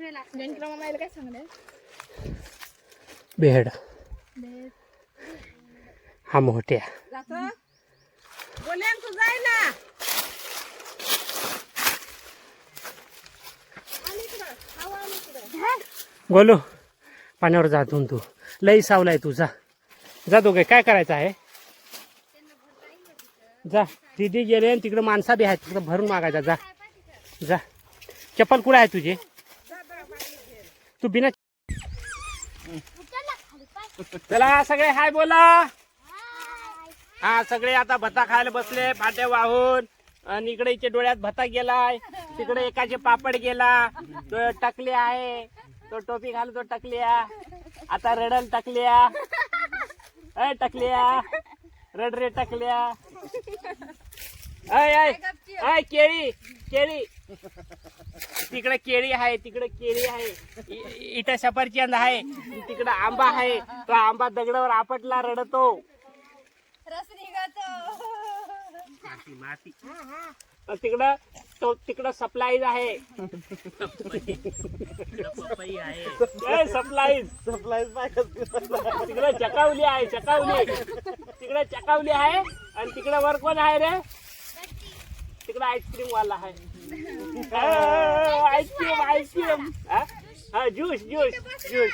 काय सांगणार बेहड हा मोठ्या बोले तू जाय ना बोलो पाण्यावर जातून तू लई सावलाय तू जा जा दोघे काय करायचं आहे जा दीदी गेले आणि तिकडे माणसा बी आहेत तिकडे भरून मागायचा जा जा चप्पल कुठे आहे तुझे तू बिना चला सगळे हाय बोला हा सगळे आता भत्ता खायला बसले फाट्या वाहून आणि इकडे इथे डोळ्यात भत्ता गेलाय तिकडे एकाचे पापड गेला तो टकले आहे तो टोपी घालतो टकल्या आता रडल टकल्या अय टकल्या रड रे टकल्या अय अय अय केळी केळी तिकडे केळी आहे तिकडे केळी आहे इथं सफरचंद आहे तिकडे आंबा आहे तो आंबा दगडावर आपटला रडतो माती तिकडं तो तिकडं सप्लाईज आहे सप्लाईज तिकडे चकावली आहे चकावली तिकडे चकावली आहे आणि तिकडे वर कोण आहे रे तिकडे आईस्क्रीम वाला आहे आईस्क्रीम आईस्क्रीम हा ज्यूस ज्यूस ज्यूस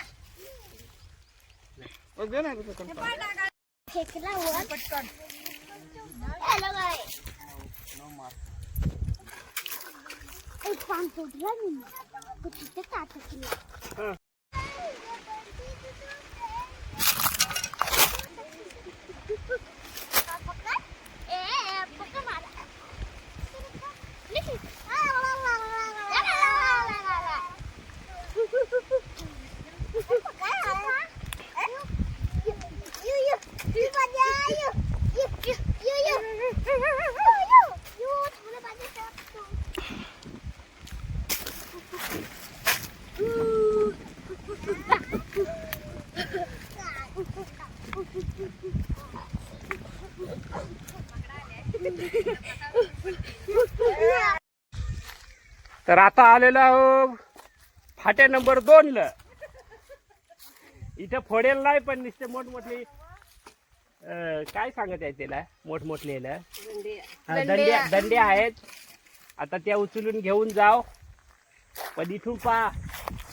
तर आता आलेलो आहो फाट्या नंबर 2 ला इथं फोडेल नाही पण नुसते मोठमोठे काय सांगत आहे त्याला मोठमोठले दंड्या दंड्या आहेत आता त्या उचलून घेऊन जाव पण इथून पा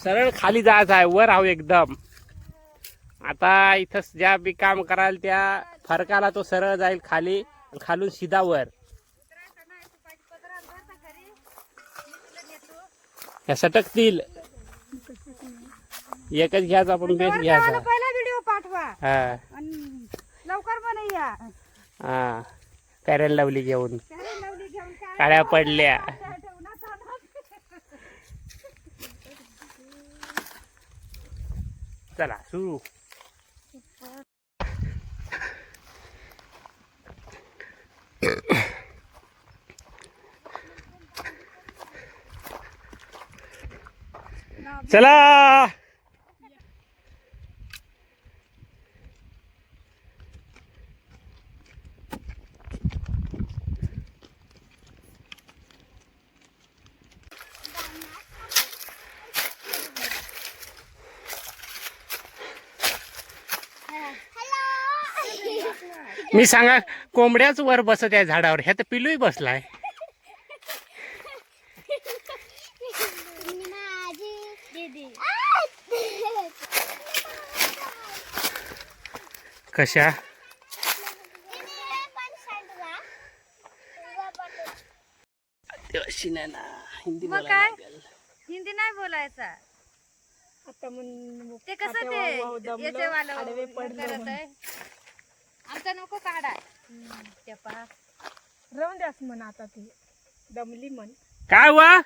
सरळ खाली जायचं आहे वर आहो एकदम आता इथं ज्या बी काम कराल त्या फरकाला तो सरळ जाईल खाली खालून सीधा वर या सटकतील एकच घ्यायचा आपण बेस घ्यायचा पहिला व्हिडिओ पाठवा हा लवकर बनवूया हा पॅरेल लावली घेऊन काळ्या पडल्या चला सुरू चला मी सांगा कोंबड्याच वर बसत आहे झाडावर ह्या तर पिलूही बसलाय कशा हिंदी काय हिंदी नाही बोलायचा आता ते कसं ते याचे वाला करत आहे आमचा नको काढा त्या पहा राहून द्यास म्हण आता ती दमली म्हण काय वा